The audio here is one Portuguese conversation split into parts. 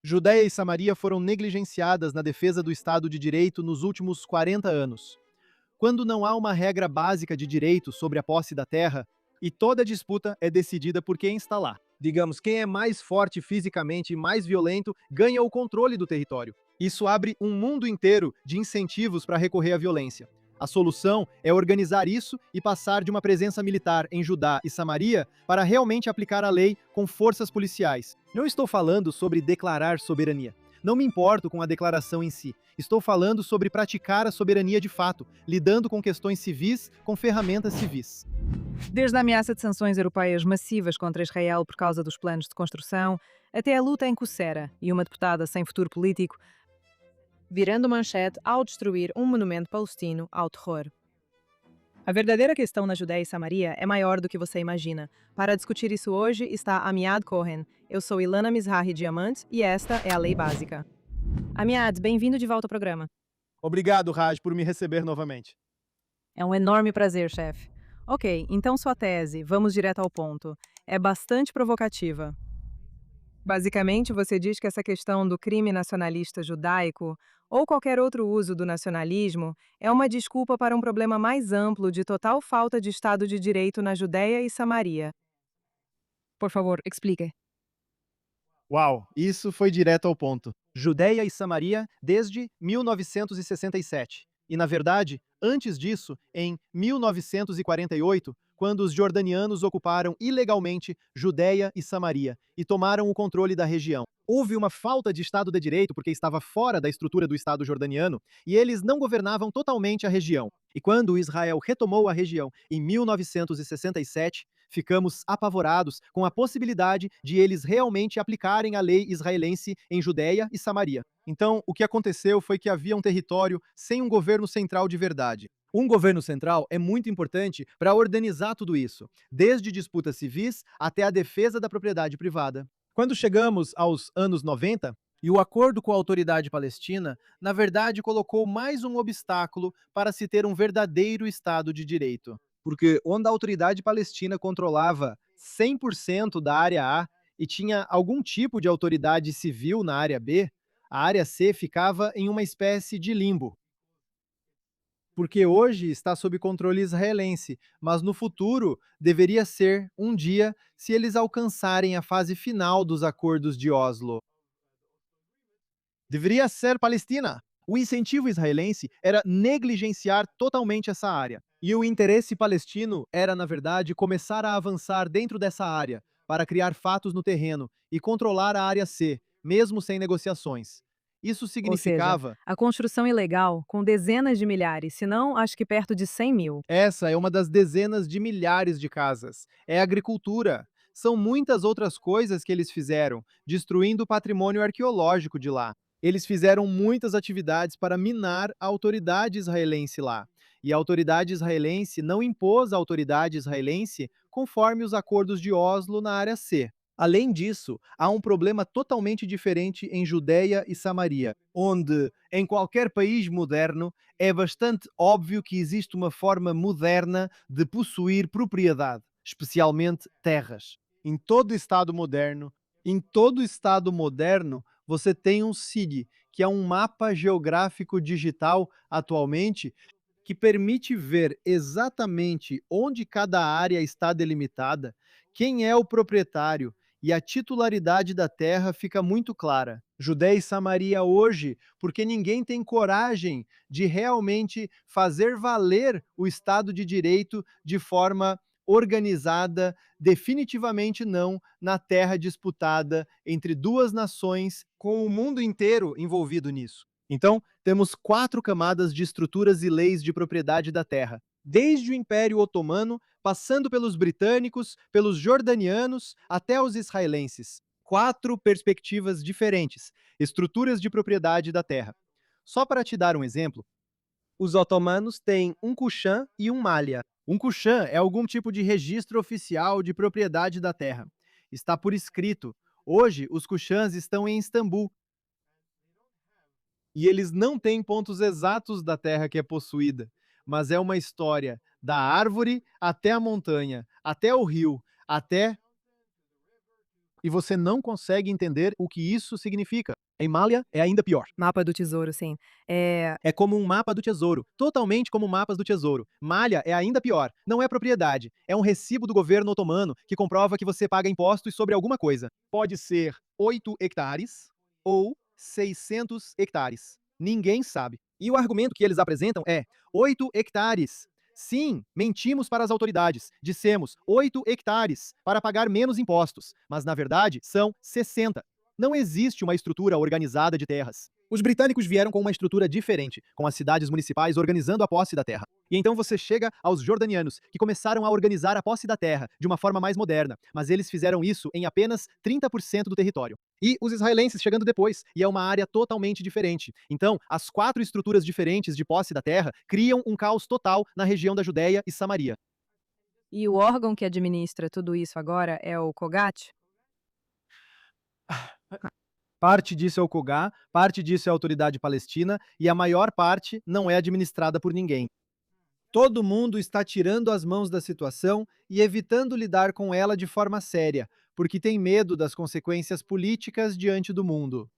Judéia e Samaria foram negligenciadas na defesa do Estado de Direito nos últimos 40 anos. Quando não há uma regra básica de direito sobre a posse da terra, e toda disputa é decidida por quem está lá. Digamos, quem é mais forte fisicamente e mais violento ganha o controle do território. Isso abre um mundo inteiro de incentivos para recorrer à violência. A solução é organizar isso e passar de uma presença militar em Judá e Samaria para realmente aplicar a lei com forças policiais. Não estou falando sobre declarar soberania. Não me importo com a declaração em si. Estou falando sobre praticar a soberania de fato, lidando com questões civis com ferramentas civis. Desde a ameaça de sanções europeias massivas contra Israel por causa dos planos de construção, até a luta em Kucera e uma deputada sem futuro político virando manchete ao destruir um monumento palestino ao terror. A verdadeira questão na Judéia e Samaria é maior do que você imagina. Para discutir isso hoje está Amiad Cohen. Eu sou Ilana Mizrahi Diamant e esta é a Lei Básica. Amiad, bem-vindo de volta ao programa. Obrigado, Raj, por me receber novamente. É um enorme prazer, chefe. Ok, então sua tese, vamos direto ao ponto. É bastante provocativa. Basicamente, você diz que essa questão do crime nacionalista judaico ou qualquer outro uso do nacionalismo é uma desculpa para um problema mais amplo de total falta de Estado de Direito na Judéia e Samaria. Por favor, explique. Uau, isso foi direto ao ponto. Judéia e Samaria desde 1967. E, na verdade, antes disso, em 1948, quando os jordanianos ocuparam ilegalmente Judéia e Samaria e tomaram o controle da região. Houve uma falta de Estado de Direito porque estava fora da estrutura do Estado jordaniano e eles não governavam totalmente a região. E quando Israel retomou a região em 1967, ficamos apavorados com a possibilidade de eles realmente aplicarem a lei israelense em Judéia e Samaria. Então, o que aconteceu foi que havia um território sem um governo central de verdade. Um governo central é muito importante para organizar tudo isso, desde disputas civis até a defesa da propriedade privada. Quando chegamos aos anos 90, e o acordo com a autoridade palestina, na verdade, colocou mais um obstáculo para se ter um verdadeiro Estado de Direito. Porque onde a autoridade palestina controlava 100% da área A e tinha algum tipo de autoridade civil na área B, a área C ficava em uma espécie de limbo. Porque hoje está sob controle israelense, mas no futuro deveria ser um dia se eles alcançarem a fase final dos acordos de Oslo. Deveria ser Palestina. O incentivo israelense era negligenciar totalmente essa área. E o interesse palestino era, na verdade, começar a avançar dentro dessa área, para criar fatos no terreno e controlar a área C, mesmo sem negociações. Isso Ou seja, significava. a construção ilegal com dezenas de milhares, se não, acho que perto de 100 mil. Essa é uma das dezenas de milhares de casas. É agricultura. São muitas outras coisas que eles fizeram, destruindo o patrimônio arqueológico de lá. Eles fizeram muitas atividades para minar a autoridade israelense lá. E a autoridade israelense não impôs a autoridade israelense conforme os acordos de Oslo na área C. Além disso, há um problema totalmente diferente em Judéia e Samaria, onde, em qualquer país moderno, é bastante óbvio que existe uma forma moderna de possuir propriedade, especialmente terras. Em todo estado moderno, você tem um SIG, que é um mapa geográfico digital atualmente que permite ver exatamente onde cada área está delimitada, quem é o proprietário e a titularidade da terra fica muito clara. Judéia e Samaria hoje, porque ninguém tem coragem de realmente fazer valer o Estado de Direito de forma organizada, definitivamente não na terra disputada entre duas nações, com o mundo inteiro envolvido nisso. Então, temos 4 camadas de estruturas e leis de propriedade da terra, desde o Império Otomano, passando pelos britânicos, pelos jordanianos, até os israelenses. 4 perspectivas diferentes, estruturas de propriedade da terra. Só para te dar um exemplo, os otomanos têm um Kushan e um Malha. Um Kushan é algum tipo de registro oficial de propriedade da terra. Está por escrito. Hoje, os Kushans estão em Istambul, e eles não têm pontos exatos da terra que é possuída, mas é uma história da árvore até a montanha, até o rio, até e você não consegue entender o que isso significa. Em Malha é ainda pior. Mapa do tesouro, sim. É como um mapa do tesouro, totalmente como mapas do tesouro. Malha é ainda pior, não é propriedade, é um recibo do governo otomano que comprova que você paga impostos sobre alguma coisa. Pode ser 8 hectares ou 600 hectares. Ninguém sabe. E o argumento que eles apresentam é 8 hectares. Sim, mentimos para as autoridades. Dissemos 8 hectares para pagar menos impostos, mas na verdade são 60. Não existe uma estrutura organizada de terras. Os britânicos vieram com uma estrutura diferente, com as cidades municipais organizando a posse da terra. E então você chega aos jordanianos, que começaram a organizar a posse da terra de uma forma mais moderna, mas eles fizeram isso em apenas 30% do território. E os israelenses chegando depois, e é uma área totalmente diferente. Então, as 4 estruturas diferentes de posse da terra criam um caos total na região da Judéia e Samaria. E o órgão que administra tudo isso agora é o COGAT? Parte disso é o COGA, parte disso é a Autoridade Palestina, e a maior parte não é administrada por ninguém. Todo mundo está tirando as mãos da situação e evitando lidar com ela de forma séria, porque tem medo das consequências políticas diante do mundo.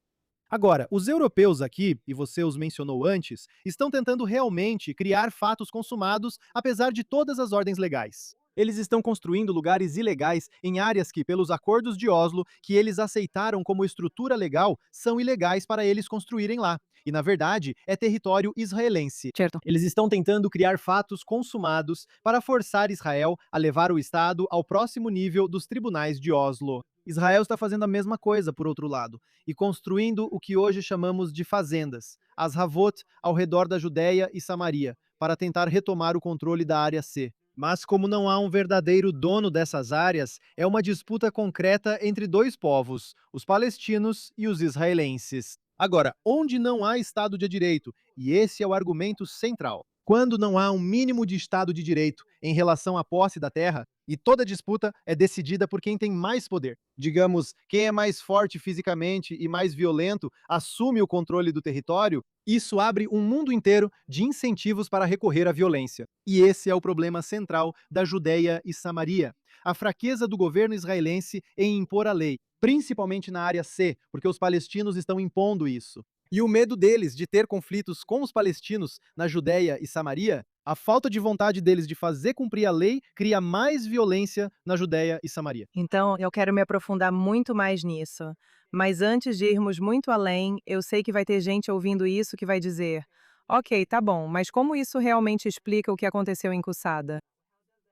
Agora, os europeus aqui, e você os mencionou antes, estão tentando realmente criar fatos consumados, apesar de todas as ordens legais. Eles estão construindo lugares ilegais em áreas que, pelos acordos de Oslo, que eles aceitaram como estrutura legal, são ilegais para eles construírem lá. E, na verdade, é território israelense. Certo. Eles estão tentando criar fatos consumados para forçar Israel a levar o Estado ao próximo nível dos tribunais de Oslo. Israel está fazendo a mesma coisa, por outro lado, e construindo o que hoje chamamos de fazendas, as Havot, ao redor da Judéia e Samaria, para tentar retomar o controle da área C. Mas como não há um verdadeiro dono dessas áreas, é uma disputa concreta entre dois povos, os palestinos e os israelenses. Agora, onde não há Estado de Direito, e esse é o argumento central, quando não há um mínimo de Estado de Direito em relação à posse da terra, e toda disputa é decidida por quem tem mais poder. Digamos, quem é mais forte fisicamente e mais violento assume o controle do território, isso abre um mundo inteiro de incentivos para recorrer à violência. E esse é o problema central da Judéia e Samaria. A fraqueza do governo israelense em impor a lei, principalmente na área C, porque os palestinos estão impondo isso. E o medo deles de ter conflitos com os palestinos na Judéia e Samaria, a falta de vontade deles de fazer cumprir a lei cria mais violência na Judéia e Samaria. Então, eu quero me aprofundar muito mais nisso. Mas antes de irmos muito além, eu sei que vai ter gente ouvindo isso que vai dizer: ok, tá bom, mas como isso realmente explica o que aconteceu em Kussada?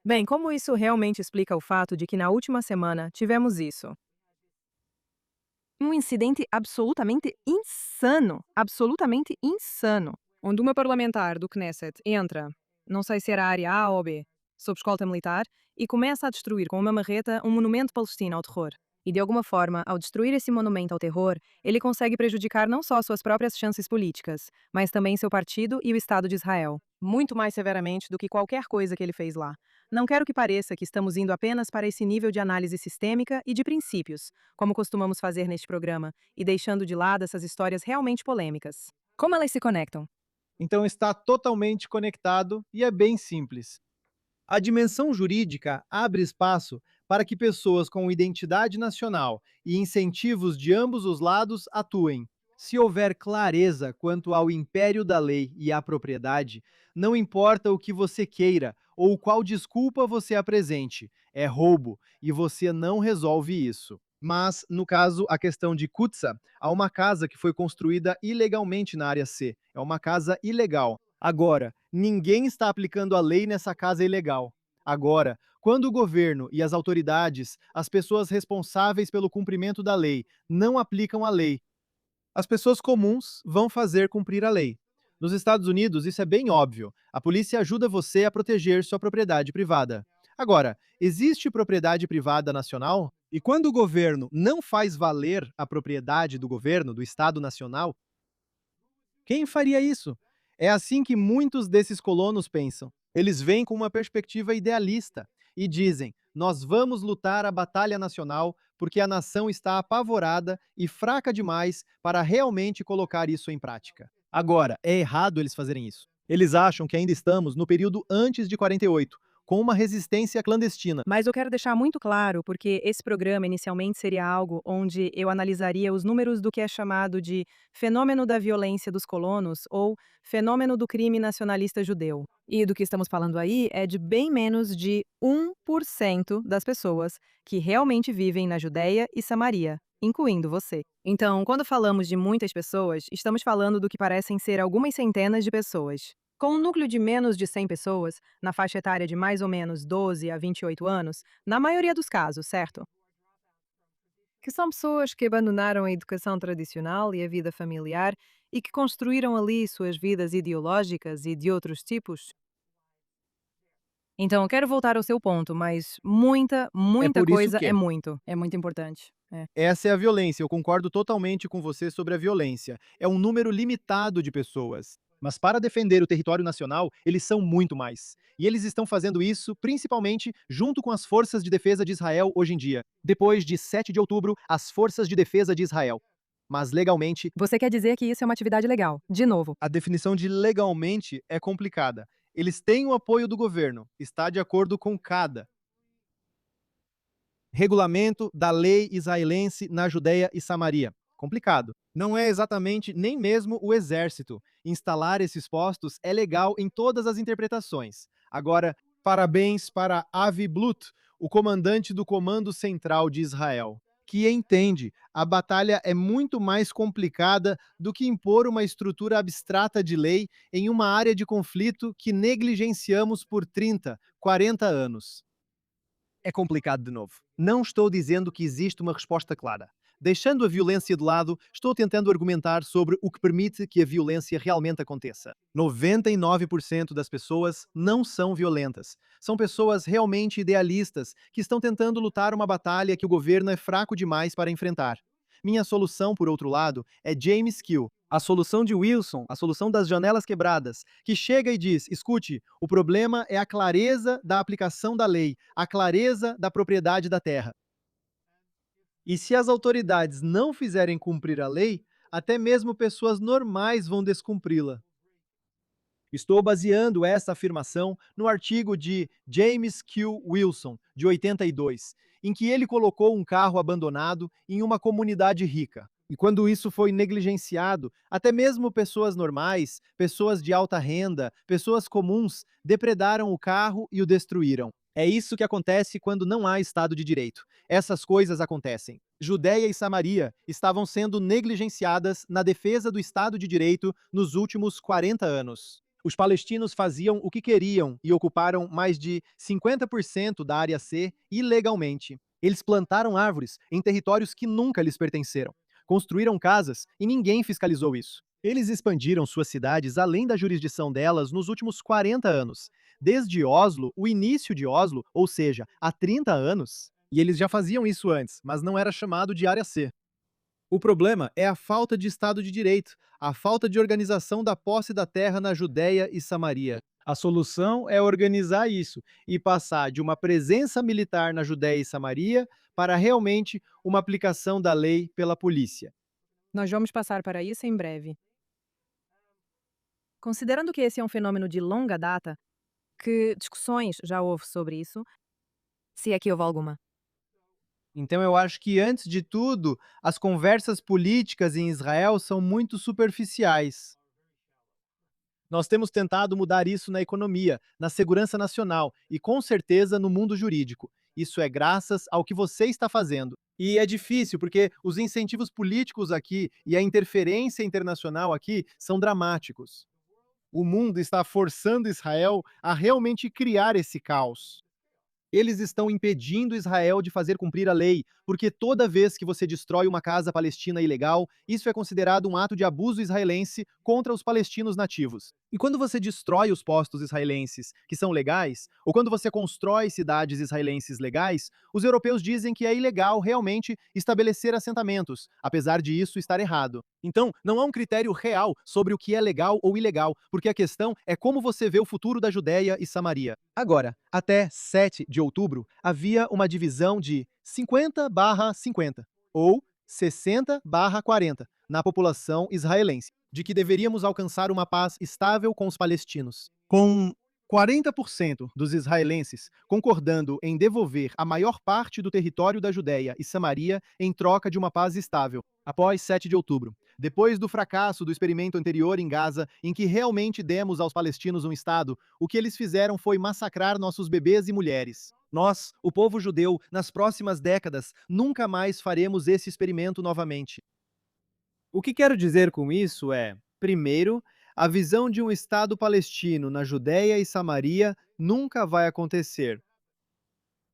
Bem, como isso realmente explica o fato de que na última semana tivemos isso? Um incidente absolutamente insano, onde uma parlamentar do Knesset entra, não sei se era a área A ou B, sob escolta militar, e começa a destruir com uma marreta um monumento palestino ao terror. E de alguma forma, ao destruir esse monumento ao terror, ele consegue prejudicar não só suas próprias chances políticas, mas também seu partido e o Estado de Israel, muito mais severamente do que qualquer coisa que ele fez lá. Não quero que pareça que estamos indo apenas para esse nível de análise sistêmica e de princípios, como costumamos fazer neste programa, e deixando de lado essas histórias realmente polêmicas. Como elas se conectam? Então está totalmente conectado e é bem simples. A dimensão jurídica abre espaço para que pessoas com identidade nacional e incentivos de ambos os lados atuem. Se houver clareza quanto ao império da lei e à propriedade, não importa o que você queira ou qual desculpa você apresente, é roubo e você não resolve isso. Mas, no caso, a questão de Kutza, há uma casa que foi construída ilegalmente na área C. É uma casa ilegal. Agora, ninguém está aplicando a lei nessa casa ilegal. Agora, quando o governo e as autoridades, as pessoas responsáveis pelo cumprimento da lei, não aplicam a lei, as pessoas comuns vão fazer cumprir a lei. Nos Estados Unidos, isso é bem óbvio. A polícia ajuda você a proteger sua propriedade privada. Agora, existe propriedade privada nacional? E quando o governo não faz valer a propriedade do governo, do Estado Nacional, quem faria isso? É assim que muitos desses colonos pensam. Eles vêm com uma perspectiva idealista e dizem: nós vamos lutar a batalha nacional porque a nação está apavorada e fraca demais para realmente colocar isso em prática. Agora, é errado eles fazerem isso. Eles acham que ainda estamos no período antes de 48, com uma resistência clandestina. Mas eu quero deixar muito claro, porque esse programa inicialmente seria algo onde eu analisaria os números do que é chamado de fenômeno da violência dos colonos ou fenômeno do crime nacionalista judeu. E do que estamos falando aí é de bem menos de 1% das pessoas que realmente vivem na Judéia e Samaria, incluindo você. Então, quando falamos de muitas pessoas, estamos falando do que parecem ser algumas centenas de pessoas. Com um núcleo de menos de 100 pessoas, na faixa etária de mais ou menos 12 a 28 anos, na maioria dos casos, certo? Que são pessoas que abandonaram a educação tradicional e a vida familiar e que construíram ali suas vidas ideológicas e de outros tipos. Então, eu quero voltar ao seu ponto, mas muita, É muita por isso coisa que é muito. É muito importante. É. essa é a violência, eu concordo totalmente com você sobre a violência. É um número limitado de pessoas. Mas para defender o território nacional, eles são muito mais. E eles estão fazendo isso principalmente junto com as forças de defesa de Israel hoje em dia. Depois de 7 de outubro, as forças de defesa de Israel. Mas legalmente, Você quer dizer que isso é uma atividade legal? De novo. a definição de legalmente é complicada. Eles têm o apoio do governo, está de acordo com cada regulamento da lei israelense na Judéia e Samaria. Complicado. Não é exatamente nem mesmo o exército. Instalar esses postos é legal em todas as interpretações. Agora, parabéns para Avi Blut, o comandante do Comando Central de Israel, que entende a batalha é muito mais complicada do que impor uma estrutura abstrata de lei em uma área de conflito que negligenciamos por 30, 40 anos. É complicado de novo. Não estou dizendo que existe uma resposta clara. Deixando a violência de lado, estou tentando argumentar sobre o que permite que a violência realmente aconteça. 99% das pessoas não são violentas. São pessoas realmente idealistas que estão tentando lutar uma batalha que o governo é fraco demais para enfrentar. Minha solução, por outro lado, é James Kill, a solução de Wilson, a solução das janelas quebradas, que chega e diz: escute, o problema é a clareza da aplicação da lei, a clareza da propriedade da terra. E se as autoridades não fizerem cumprir a lei, até mesmo pessoas normais vão descumpri-la. Estou baseando essa afirmação no artigo de James Q. Wilson, de 82, em que ele colocou um carro abandonado em uma comunidade rica. E quando isso foi negligenciado, até mesmo pessoas normais, pessoas de alta renda, pessoas comuns, depredaram o carro e o destruíram. É isso que acontece quando não há Estado de Direito. Essas coisas acontecem. Judéia e Samaria estavam sendo negligenciadas na defesa do Estado de Direito nos últimos 40 anos. Os palestinos faziam o que queriam e ocuparam mais de 50% da área C ilegalmente. Eles plantaram árvores em territórios que nunca lhes pertenceram. Construíram casas e ninguém fiscalizou isso. Eles expandiram suas cidades além da jurisdição delas nos últimos 40 anos. Desde Oslo, o início de Oslo, ou seja, há 30 anos. E eles já faziam isso antes, mas não era chamado de área C. O problema é a falta de Estado de Direito, a falta de organização da posse da terra na Judéia e Samaria. A solução é organizar isso e passar de uma presença militar na Judéia e Samaria para realmente uma aplicação da lei pela polícia. Nós vamos passar para isso em breve. Considerando que esse é um fenômeno de longa data, que discussões já houve sobre isso, se é que houve alguma? Então eu acho que, antes de tudo, as conversas políticas em Israel são muito superficiais. Nós temos tentado mudar isso na economia, na segurança nacional e, com certeza, no mundo jurídico. Isso é graças ao que você está fazendo. E é difícil, porque os incentivos políticos aqui e a interferência internacional aqui são dramáticos. O mundo está forçando Israel a realmente criar esse caos. Eles estão impedindo Israel de fazer cumprir a lei, porque toda vez que você destrói uma casa palestina ilegal, isso é considerado um ato de abuso israelense contra os palestinos nativos. E quando você destrói os postos israelenses que são legais, ou quando você constrói cidades israelenses legais, os europeus dizem que é ilegal realmente estabelecer assentamentos, apesar de isso estar errado. Então, não há um critério real sobre o que é legal ou ilegal, porque a questão é como você vê o futuro da Judéia e Samaria. Agora, até 7 de outubro, havia uma divisão de 50/50, ou 60/40, na população israelense, de que deveríamos alcançar uma paz estável com os palestinos. Com 40% dos israelenses concordando em devolver a maior parte do território da Judéia e Samaria em troca de uma paz estável, após 7 de outubro. Depois do fracasso do experimento anterior em Gaza, em que realmente demos aos palestinos um Estado, o que eles fizeram foi massacrar nossos bebês e mulheres. Nós, o povo judeu, nas próximas décadas, nunca mais faremos esse experimento novamente. O que quero dizer com isso é, primeiro, a visão de um Estado palestino na Judéia e Samaria nunca vai acontecer.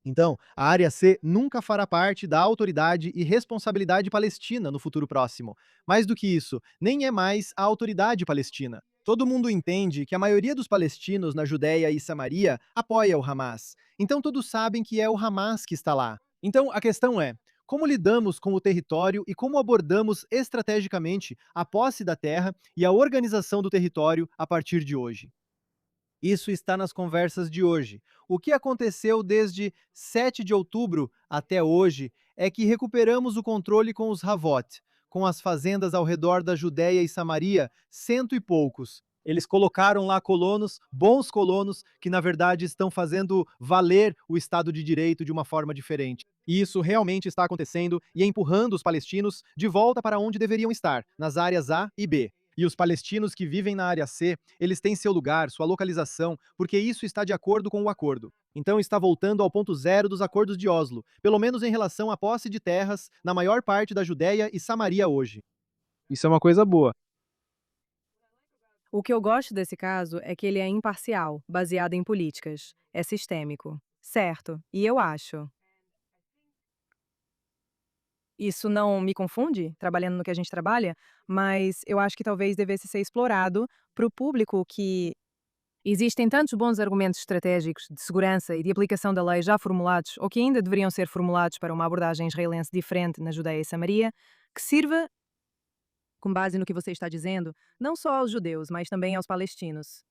Então, a Área C nunca fará parte da autoridade e responsabilidade palestina no futuro próximo. Mais do que isso, nem é mais a autoridade palestina. Todo mundo entende que a maioria dos palestinos na Judéia e Samaria apoia o Hamas. Então todos sabem que é o Hamas que está lá. Então a questão é: como lidamos com o território e como abordamos estrategicamente a posse da terra e a organização do território a partir de hoje? Isso está nas conversas de hoje. O que aconteceu desde 7 de outubro até hoje é que recuperamos o controle com os Havot, com as fazendas ao redor da Judéia e Samaria, cento e poucos. Eles colocaram lá colonos, bons colonos, que na verdade estão fazendo valer o Estado de Direito de uma forma diferente. E isso realmente está acontecendo e empurrando os palestinos de volta para onde deveriam estar, nas áreas A e B. E os palestinos que vivem na área C, eles têm seu lugar, sua localização, porque isso está de acordo com o acordo. Então está voltando ao ponto zero dos acordos de Oslo, pelo menos em relação à posse de terras na maior parte da Judéia e Samaria hoje. Isso é uma coisa boa. O que eu gosto desse caso é que ele é imparcial, baseado em políticas. É sistêmico. Certo. E eu acho. Isso não me confunde, trabalhando no que a gente trabalha, mas eu acho que talvez devesse ser explorado para o público que existem tantos bons argumentos estratégicos de segurança e de aplicação da lei já formulados ou que ainda deveriam ser formulados para uma abordagem israelense diferente na Judeia e Samaria, que sirva, com base no que você está dizendo, não só aos judeus, mas também aos palestinos.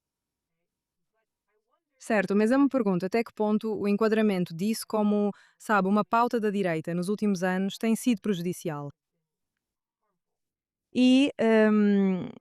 Certo, mas eu me pergunto até que ponto o enquadramento disso como, sabe, uma pauta da direita nos últimos anos tem sido prejudicial. E,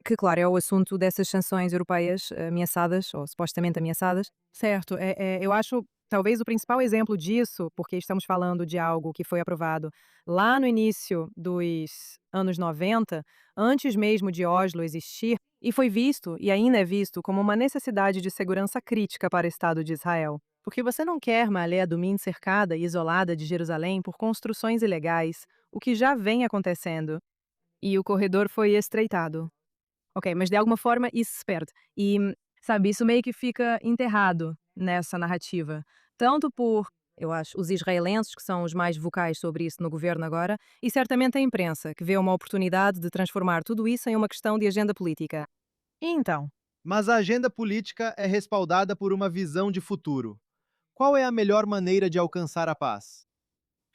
que claro, é o assunto dessas sanções europeias ameaçadas, ou supostamente ameaçadas. Certo, eu acho talvez o principal exemplo disso, porque estamos falando de algo que foi aprovado lá no início dos anos 90, antes mesmo de Oslo existir, e foi visto, e ainda é visto, como uma necessidade de segurança crítica para o Estado de Israel. Porque você não quer Ma'ale Adumim cercada e isolada de Jerusalém por construções ilegais, o que já vem acontecendo. E o corredor foi estreitado. Ok, mas de alguma forma isso se perde. E, sabe, isso meio que fica enterrado nessa narrativa. Tanto por, eu acho, os israelenses, que são os mais vocais sobre isso no governo agora, e certamente a imprensa, que vê uma oportunidade de transformar tudo isso em uma questão de agenda política. E então? Mas a agenda política é respaldada por uma visão de futuro. Qual é a melhor maneira de alcançar a paz?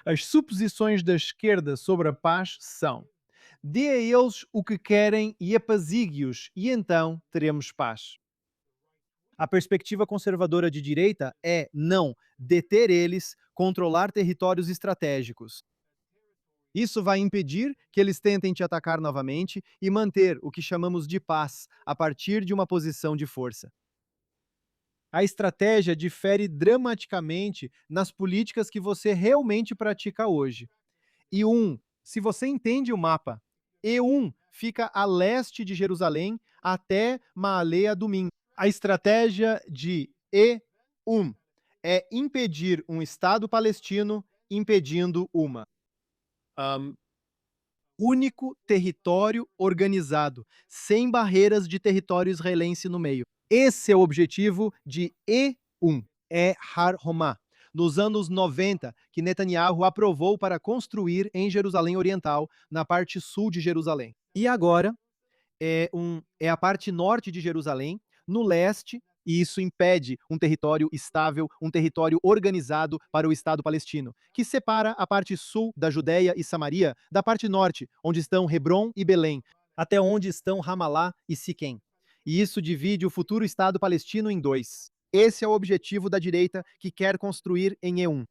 As suposições da esquerda sobre a paz são: dê a eles o que querem e apazigue-os, e então teremos paz. A perspectiva conservadora de direita é não deter eles, controlar territórios estratégicos. Isso vai impedir que eles tentem te atacar novamente e manter o que chamamos de paz a partir de uma posição de força. A estratégia difere dramaticamente nas políticas que você realmente pratica hoje. Se você entende o mapa, E1 fica a leste de Jerusalém até Maale Adumim. A estratégia de E1 é impedir um Estado palestino impedindo uma. Único território organizado, sem barreiras de território israelense no meio. Esse é o objetivo de E1, é Har Homá, nos anos 90, que Netanyahu aprovou para construir em Jerusalém Oriental, na parte sul de Jerusalém. E agora é a parte norte de Jerusalém, no leste, e isso impede um território estável, um território organizado para o Estado palestino, que separa a parte sul da Judéia e Samaria da parte norte, onde estão Hebron e Belém, até onde estão Ramalá e Siquém. E isso divide o futuro Estado palestino em dois. Esse é o objetivo da direita que quer construir em E1.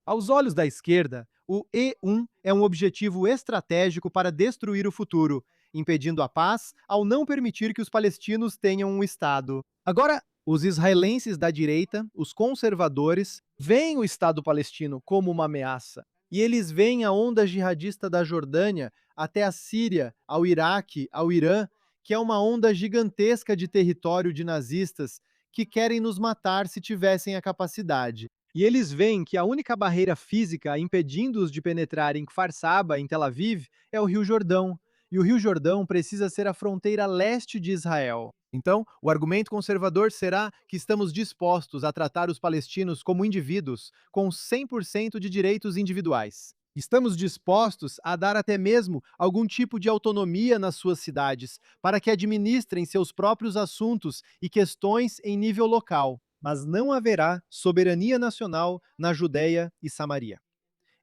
Aos olhos da esquerda, o E1 é um objetivo estratégico para destruir o futuro, impedindo a paz ao não permitir que os palestinos tenham um Estado. Agora, Os israelenses da direita, os conservadores, veem o Estado palestino como uma ameaça. E eles veem a onda jihadista da Jordânia até a Síria, ao Iraque, ao Irã, que é uma onda gigantesca de território de nazistas que querem nos matar se tivessem a capacidade. E eles veem que a única barreira física impedindo-os de penetrar em Kfar Saba, em Tel Aviv, é o Rio Jordão. E o Rio Jordão precisa ser a fronteira leste de Israel. Então, o argumento conservador será que estamos dispostos a tratar os palestinos como indivíduos com 100% de direitos individuais. Estamos dispostos a dar até mesmo algum tipo de autonomia nas suas cidades, para que administrem seus próprios assuntos e questões em nível local, mas não haverá soberania nacional na Judéia e Samaria.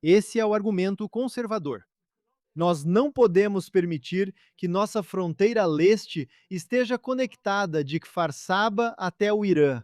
Esse é o argumento conservador. Nós não podemos permitir que nossa fronteira leste esteja conectada de Kfar Saba até o Irã.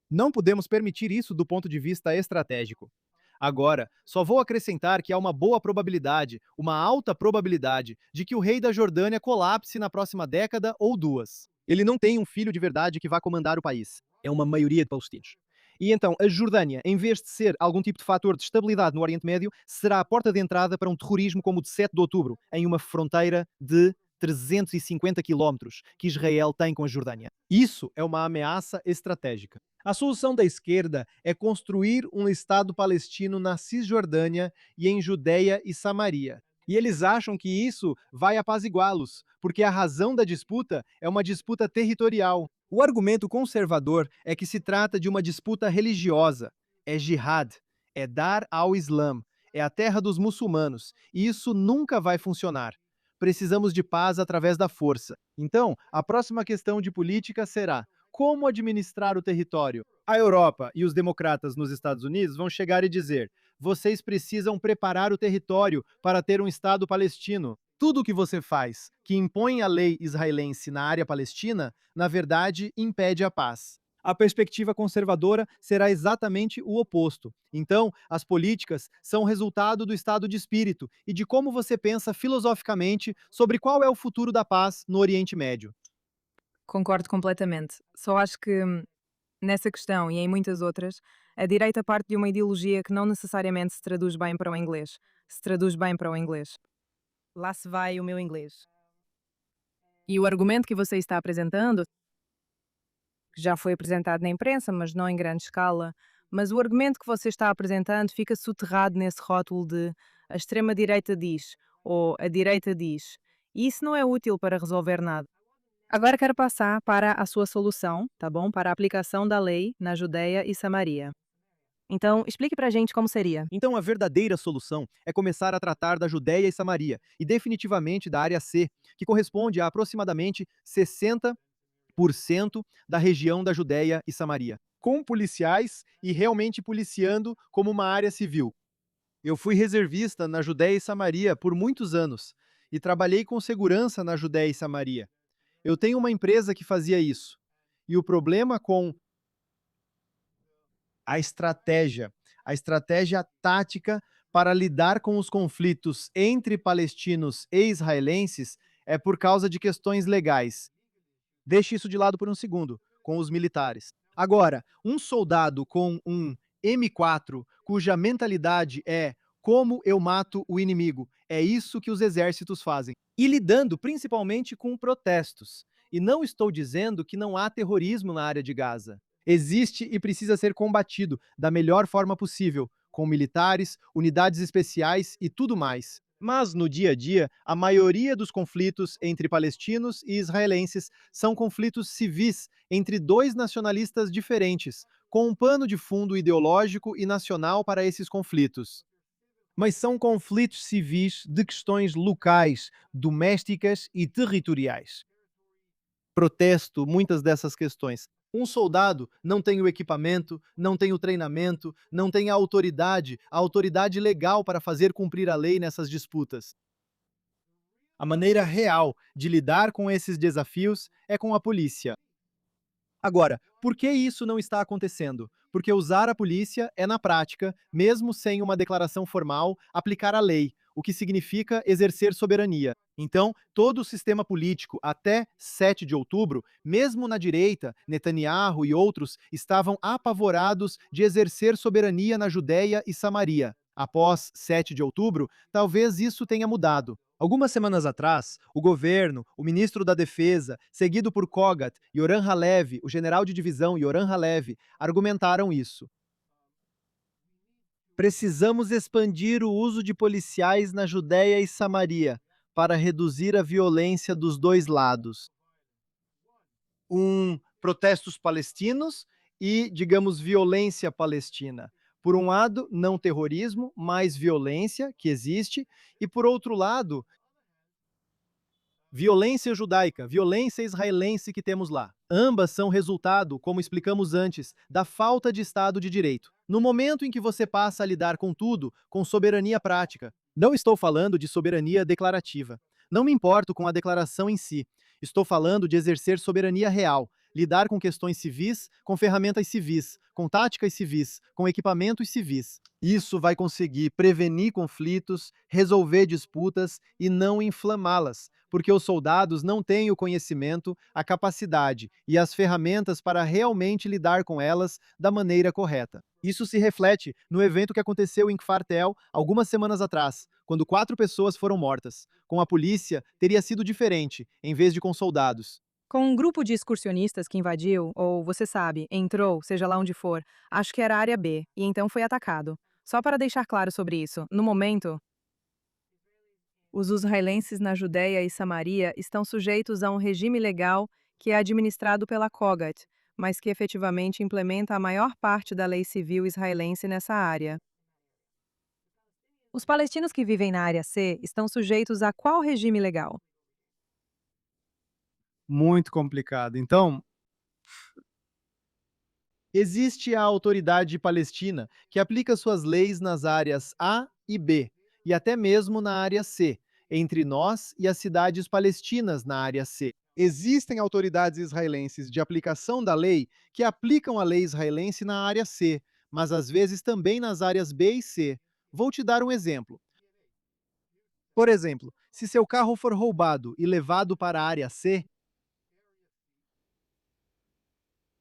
Não podemos permitir isso do ponto de vista estratégico. Agora, só vou acrescentar que há uma boa probabilidade, uma alta probabilidade, de que o rei da Jordânia colapse na próxima década ou duas. Ele não tem um filho de verdade que vá comandar o país. É uma maioria de palestinos. E então, a Jordânia, em vez de ser algum tipo de fator de estabilidade no Oriente Médio, será a porta de entrada para um terrorismo como o de 7 de outubro, em uma fronteira de 350 quilómetros que Israel tem com a Jordânia. Isso é uma ameaça estratégica. A solução da esquerda é construir um Estado palestino na Cisjordânia e em Judeia e Samaria. E eles acham que isso vai apaziguá-los, porque a razão da disputa é uma disputa territorial. O argumento conservador é que se trata de uma disputa religiosa. É jihad, é dar ao Islã, é a terra dos muçulmanos, e isso nunca vai funcionar. Precisamos de paz através da força. Então, a próxima questão de política será: como administrar o território? A Europa e os democratas nos Estados Unidos vão chegar e dizer: vocês precisam preparar o território para ter um Estado palestino. Tudo o que você faz que impõe a lei israelense na área palestina, na verdade, impede a paz. A perspectiva conservadora será exatamente o oposto. Então, as políticas são resultado do estado de espírito e de como você pensa filosoficamente sobre qual é o futuro da paz no Oriente Médio. Concordo completamente. Só acho que nessa questão e em muitas outras, a direita parte de uma ideologia que não necessariamente se traduz bem para o inglês. Se traduz bem para o inglês. Lá se vai o meu inglês. E o argumento que você está apresentando, que já foi apresentado na imprensa, mas não em grande escala, mas o argumento que você está apresentando fica soterrado nesse rótulo de a extrema-direita diz ou a direita diz. E isso não é útil para resolver nada. Agora quero passar para a sua solução, tá bom? Para a aplicação da lei na Judeia e Samaria. Então, explique pra gente como seria. Então, a verdadeira solução é começar a tratar da Judéia e Samaria, e definitivamente da área C, que corresponde a aproximadamente 60% da região da Judéia e Samaria, com policiais e realmente policiando como uma área civil. Eu fui reservista na Judéia e Samaria por muitos anos e trabalhei com segurança na Judéia e Samaria. Eu tenho uma empresa que fazia isso. E o problema com a estratégia tática para lidar com os conflitos entre palestinos e israelenses é por causa de questões legais. Deixe isso de lado por um segundo, com os militares. Agora, um soldado com um M4, cuja mentalidade é como eu mato o inimigo, é isso que os exércitos fazem. E lidando principalmente com protestos. E não estou dizendo que não há terrorismo na área de Gaza. Existe e precisa ser combatido da melhor forma possível, com militares, unidades especiais e tudo mais. Mas, no dia a dia, a maioria dos conflitos entre palestinos e israelenses são conflitos civis entre dois nacionalistas diferentes, com um pano de fundo ideológico e nacional para esses conflitos. Mas são conflitos civis de questões locais, domésticas e territoriais. Protesto muitas dessas questões. Um soldado não tem o equipamento, não tem o treinamento, não tem a autoridade legal para fazer cumprir a lei nessas disputas. A maneira real de lidar com esses desafios é com a polícia. Agora, por que isso não está acontecendo? Porque usar a polícia é, na prática, mesmo sem uma declaração formal, aplicar a lei, o que significa exercer soberania. Então, todo o sistema político até 7 de outubro, mesmo na direita, Netanyahu e outros estavam apavorados de exercer soberania na Judéia e Samaria. Após 7 de outubro, talvez isso tenha mudado. Algumas semanas atrás, o governo, o ministro da Defesa, seguido por Kogat, Yoram Halevi, o general de divisão Yoram Halevi, argumentaram isso. Precisamos expandir o uso de policiais na Judéia e Samaria para reduzir a violência dos dois lados. Protestos palestinos e, digamos, violência palestina. Por um lado, não terrorismo, mas violência, que existe, e por outro lado, violência judaica, violência israelense que temos lá. Ambas são resultado, como explicamos antes, da falta de Estado de Direito. No momento em que você passa a lidar com tudo, com soberania prática, não estou falando de soberania declarativa. Não me importo com a declaração em si. Estou falando de exercer soberania real, lidar com questões civis, com ferramentas civis, com táticas civis, com equipamentos civis. Isso vai conseguir prevenir conflitos, resolver disputas e não inflamá-las, porque os soldados não têm o conhecimento, a capacidade e as ferramentas para realmente lidar com elas da maneira correta. Isso se reflete no evento que aconteceu em Kfar Tel algumas semanas atrás, quando 4 pessoas foram mortas. Com a polícia, teria sido diferente, em vez de com soldados. Com um grupo de excursionistas que invadiu, ou você sabe, entrou, seja lá onde for, acho que era a área B, e então foi atacado. Só para deixar claro sobre isso, no momento, os israelenses na Judéia e Samaria estão sujeitos a um regime legal que é administrado pela Kogat, mas que efetivamente implementa a maior parte da lei civil israelense nessa área. Os palestinos que vivem na área C estão sujeitos a qual regime legal? Muito complicado. Então, existe a Autoridade Palestina, que aplica suas leis nas áreas A e B, e até mesmo na área C, entre nós e as cidades palestinas na área C. Existem autoridades israelenses de aplicação da lei que aplicam a lei israelense na área C, mas às vezes também nas áreas B e C. Vou te dar um exemplo. Por exemplo, se seu carro for roubado e levado para a área C,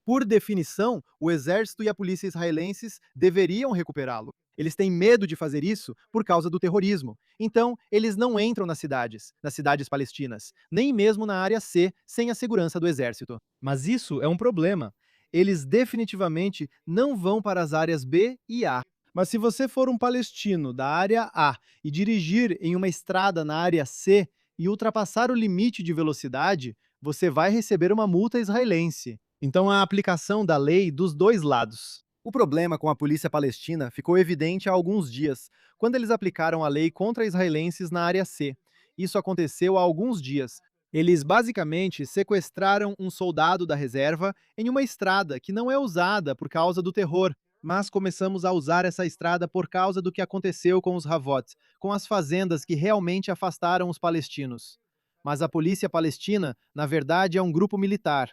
por definição, o exército e a polícia israelenses deveriam recuperá-lo. Eles têm medo de fazer isso por causa do terrorismo. Então, eles não entram nas cidades palestinas, nem mesmo na área C, sem a segurança do exército. Mas isso é um problema. Eles definitivamente não vão para as áreas B e A. Mas se você for um palestino da área A e dirigir em uma estrada na área C e ultrapassar o limite de velocidade, você vai receber uma multa israelense. Então, a aplicação da lei dos dois lados. O problema com a polícia palestina ficou evidente há alguns dias, quando eles aplicaram a lei contra israelenses na área C. Isso aconteceu há alguns dias. Eles basicamente sequestraram um soldado da reserva em uma estrada que não é usada por causa do terror, mas começamos a usar essa estrada por causa do que aconteceu com os Havot, com as fazendas que realmente afastaram os palestinos. Mas a polícia palestina, na verdade, é um grupo militar.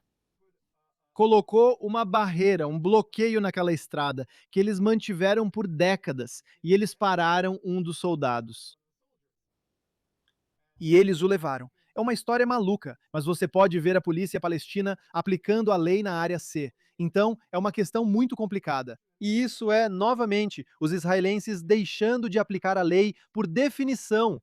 Colocou uma barreira, um bloqueio naquela estrada, que eles mantiveram por décadas, e eles pararam um dos soldados. E eles o levaram. É uma história maluca, mas você pode ver a polícia palestina aplicando a lei na área C. Então, é uma questão muito complicada. E isso é, novamente, os israelenses deixando de aplicar a lei por definição,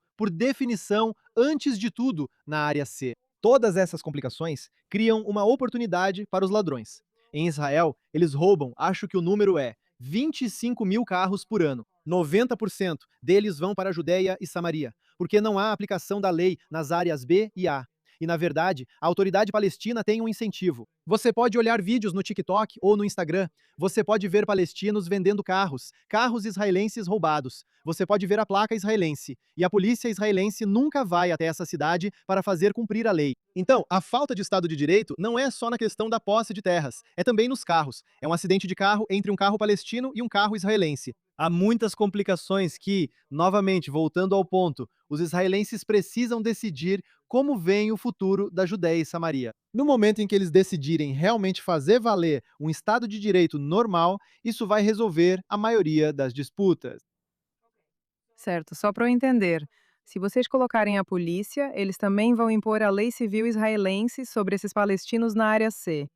antes de tudo, na área C. Todas essas complicações criam uma oportunidade para os ladrões. Em Israel, eles roubam, acho que o número é 25 mil carros por ano. 90% deles vão para a Judéia e Samaria, porque não há aplicação da lei nas áreas B e A. E, na verdade, a autoridade palestina tem um incentivo. Você pode olhar vídeos no TikTok ou no Instagram. Você pode ver palestinos vendendo carros, carros israelenses roubados. Você pode ver a placa israelense. E a polícia israelense nunca vai até essa cidade para fazer cumprir a lei. Então, a falta de Estado de Direito não é só na questão da posse de terras, é também nos carros. É um acidente de carro entre um carro palestino e um carro israelense. Há muitas complicações que, novamente, voltando ao ponto, os israelenses precisam decidir como vem o futuro da Judéia e Samaria. No momento em que eles decidirem realmente fazer valer um Estado de Direito normal, isso vai resolver a maioria das disputas. Certo, só para eu entender. Se vocês colocarem a polícia, eles também vão impor a lei civil israelense sobre esses palestinos na área C.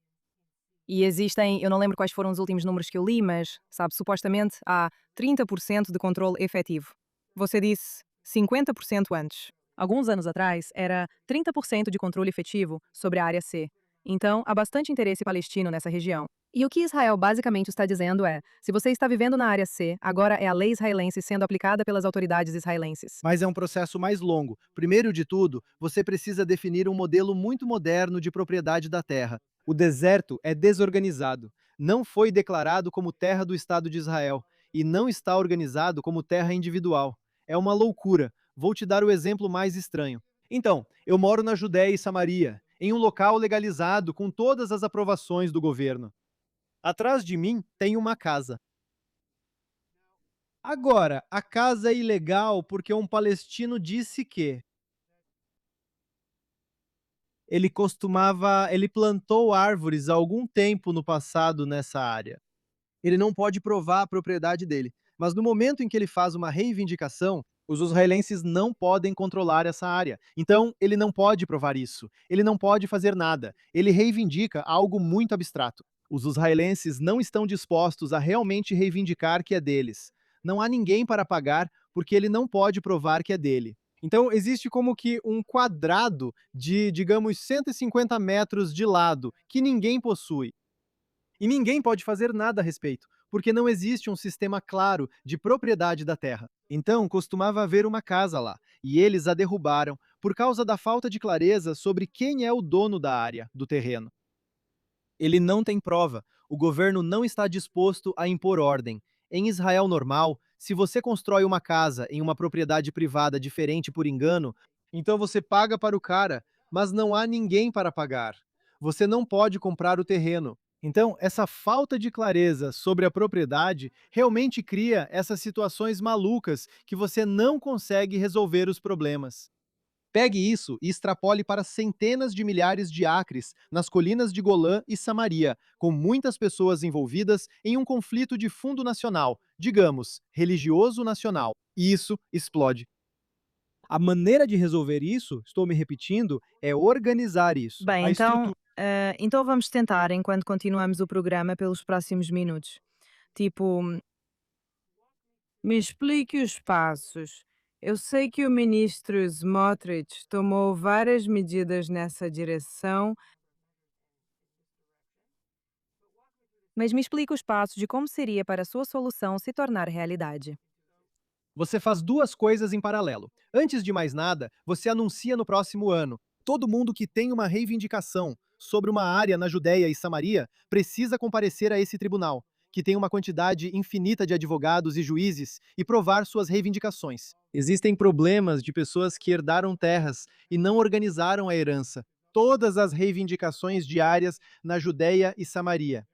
E existem, eu não lembro quais foram os últimos números que eu li, mas, sabe, supostamente há 30% de controle efetivo. Você disse 50% antes. Alguns anos atrás, era 30% de controle efetivo sobre a área C. Então, há bastante interesse palestino nessa região. E o que Israel basicamente está dizendo é: se você está vivendo na área C, agora é a lei israelense sendo aplicada pelas autoridades israelenses. Mas é um processo mais longo. Primeiro de tudo, você precisa definir um modelo muito moderno de propriedade da terra. O deserto é desorganizado, não foi declarado como terra do Estado de Israel e não está organizado como terra individual. É uma loucura. Vou te dar o exemplo mais estranho. Então, eu moro na Judéia e Samaria, em um local legalizado com todas as aprovações do governo. Atrás de mim tem uma casa. Agora, a casa é ilegal porque um palestino disse que ele plantou árvores há algum tempo no passado nessa área. Ele não pode provar a propriedade dele. Mas no momento em que ele faz uma reivindicação, os israelenses não podem controlar essa área. Então, ele não pode provar isso. Ele não pode fazer nada. Ele reivindica algo muito abstrato. Os israelenses não estão dispostos a realmente reivindicar que é deles. Não há ninguém para pagar porque ele não pode provar que é dele. Então, existe como que um quadrado de, digamos, 150 metros de lado que ninguém possui. E ninguém pode fazer nada a respeito, porque não existe um sistema claro de propriedade da terra. Então, costumava haver uma casa lá, e eles a derrubaram por causa da falta de clareza sobre quem é o dono da área, do terreno. Ele não tem prova, o governo não está disposto a impor ordem. Em Israel normal, se você constrói uma casa em uma propriedade privada diferente por engano, então você paga para o cara, mas não há ninguém para pagar. Você não pode comprar o terreno. Então, essa falta de clareza sobre a propriedade realmente cria essas situações malucas que você não consegue resolver os problemas. Pegue isso e extrapole para centenas de milhares de acres nas colinas de Golã e Samaria, com muitas pessoas envolvidas em um conflito de fundo nacional, digamos, religioso nacional. E isso explode. A maneira de resolver isso, estou me repetindo, é organizar isso. Bem, A então, estrutura. então vamos tentar enquanto continuamos o programa pelos próximos minutos. Tipo, me explique os passos. Eu sei que o ministro Smotrich tomou várias medidas nessa direção, mas me explique os passos de como seria para a sua solução se tornar realidade. Você faz duas coisas em paralelo. Antes de mais nada, você anuncia no próximo ano. Todo mundo que tem uma reivindicação sobre uma área na Judéia e Samaria precisa comparecer a esse tribunal, que tem uma quantidade infinita de advogados e juízes, e provar suas reivindicações. Existem problemas de pessoas que herdaram terras e não organizaram a herança. Todas as reivindicações diárias na Judéia e Samaria.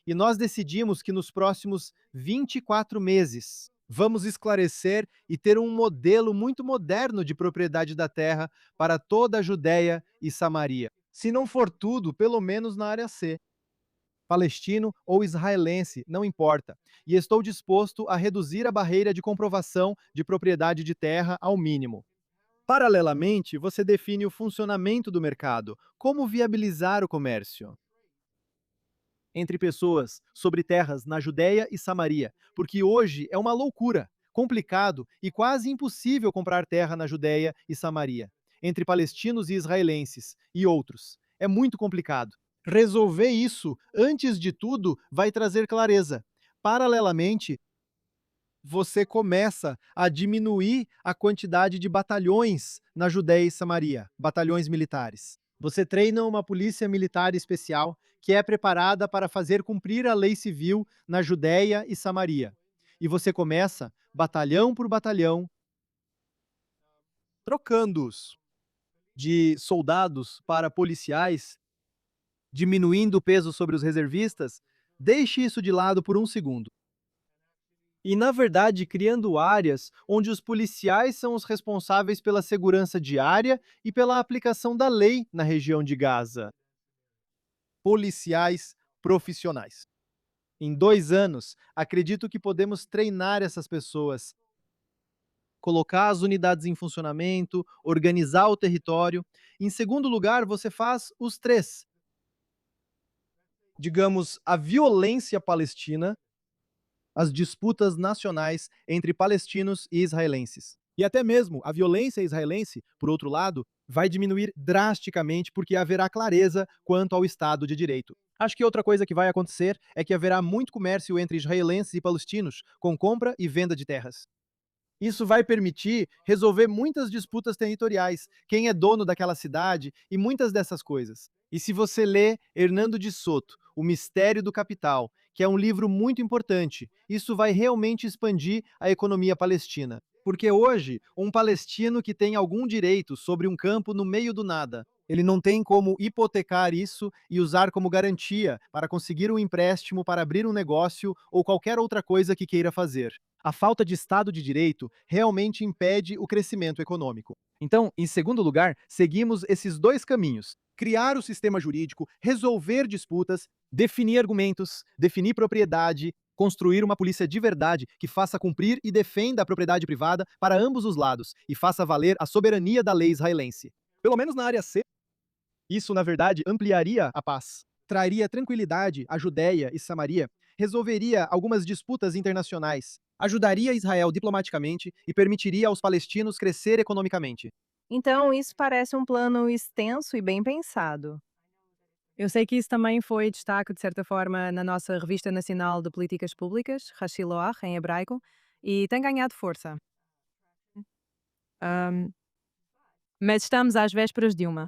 E nós decidimos que nos próximos 24 meses vamos esclarecer e ter um modelo muito moderno de propriedade da terra para toda a Judéia e Samaria. Se não for tudo, pelo menos na área C. Palestino ou israelense, não importa. E estou disposto a reduzir a barreira de comprovação de propriedade de terra ao mínimo. Paralelamente, você define o funcionamento do mercado, como viabilizar o comércio entre pessoas sobre terras na Judéia e Samaria, porque hoje é uma loucura, complicado e quase impossível comprar terra na Judéia e Samaria, entre palestinos e israelenses e outros. É muito complicado. Resolver isso, antes de tudo, vai trazer clareza. Paralelamente, você começa a diminuir a quantidade de batalhões na Judéia e Samaria, batalhões militares. Você treina uma polícia militar especial que é preparada para fazer cumprir a lei civil na Judéia e Samaria. E você começa, batalhão por batalhão, trocando-os de soldados para policiais, diminuindo o peso sobre os reservistas. Deixe isso de lado por um segundo. E, na verdade, criando áreas onde os policiais são os responsáveis pela segurança diária e pela aplicação da lei na região de Gaza. Policiais profissionais. Em 2 anos, acredito que podemos treinar essas pessoas colocar as unidades em funcionamento, organizar o território. Em segundo lugar, você faz os três. Digamos, a violência palestina, as disputas nacionais entre palestinos e israelenses. E até mesmo a violência israelense, por outro lado, vai diminuir drasticamente porque haverá clareza quanto ao Estado de Direito. Acho que outra coisa que vai acontecer é que haverá muito comércio entre israelenses e palestinos, com compra e venda de terras. Isso vai permitir resolver muitas disputas territoriais, quem é dono daquela cidade e muitas dessas coisas. E se você lê Hernando de Soto, O Mistério do Capital, que é um livro muito importante, isso vai realmente expandir a economia palestina. Porque hoje, um palestino que tem algum direito sobre um campo no meio do nada, ele não tem como hipotecar isso e usar como garantia para conseguir um empréstimo para abrir um negócio ou qualquer outra coisa que queira fazer. A falta de Estado de Direito realmente impede o crescimento econômico. Então, em segundo lugar, seguimos esses dois caminhos: criar o sistema jurídico, resolver disputas, definir argumentos, definir propriedade, construir uma polícia de verdade que faça cumprir e defenda a propriedade privada para ambos os lados e faça valer a soberania da lei israelense. Pelo menos na área C, isso, na verdade, ampliaria a paz, traria tranquilidade à Judéia e Samaria, resolveria algumas disputas internacionais, ajudaria Israel diplomaticamente e permitiria aos palestinos crescer economicamente. Então, isso parece um plano extenso e bem pensado. Eu sei que isso também foi destaque, de certa forma, na nossa Revista Nacional de Políticas Públicas, Hashiloach, em hebraico, e tem ganhado força. Ahm, mas estamos às vésperas de uma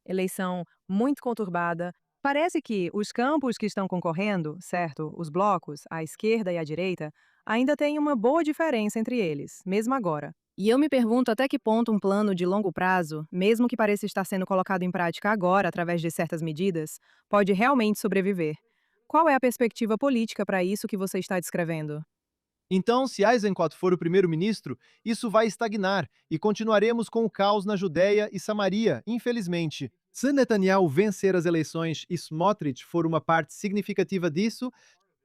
eleição muito conturbada. Parece que os campos que estão concorrendo, certo, os blocos, à esquerda e à direita, ainda têm uma boa diferença entre eles, mesmo agora. E eu me pergunto até que ponto um plano de longo prazo, mesmo que pareça estar sendo colocado em prática agora através de certas medidas, pode realmente sobreviver. Qual é a perspectiva política para isso que você está descrevendo? Então, se Eisenkot for o primeiro-ministro, isso vai estagnar e continuaremos com o caos na Judéia e Samaria, infelizmente. Se Netanyahu vencer as eleições e Smotrich for uma parte significativa disso,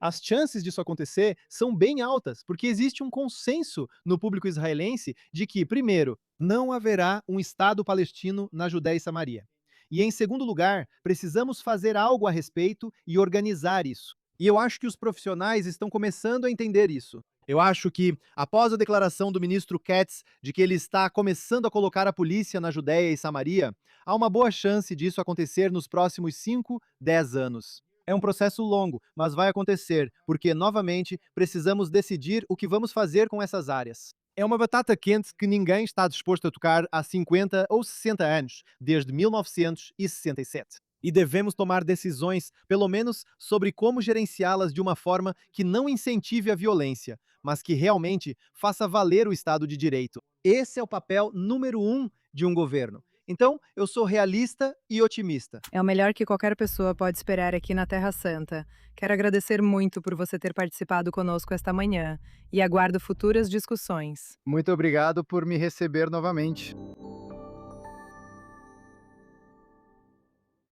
as chances disso acontecer são bem altas, porque existe um consenso no público israelense de que, primeiro, não haverá um Estado palestino na Judéia e Samaria. E, em segundo lugar, precisamos fazer algo a respeito e organizar isso. E eu acho que os profissionais estão começando a entender isso. Eu acho que, após a declaração do ministro Katz de que ele está começando a colocar a polícia na Judéia e Samaria, há uma boa chance disso acontecer nos próximos 5, 10 anos. É um processo longo, mas vai acontecer, porque, novamente, precisamos decidir o que vamos fazer com essas áreas. É uma batata quente que ninguém está disposto a tocar há 50 ou 60 anos, desde 1967. E devemos tomar decisões, pelo menos, sobre como gerenciá-las de uma forma que não incentive a violência, mas que realmente faça valer o Estado de Direito. Esse é o papel número um de um governo. Então, eu sou realista e otimista. É o melhor que qualquer pessoa pode esperar aqui na Terra Santa. Quero agradecer muito por você ter participado conosco esta manhã e aguardo futuras discussões. Muito obrigado por me receber novamente.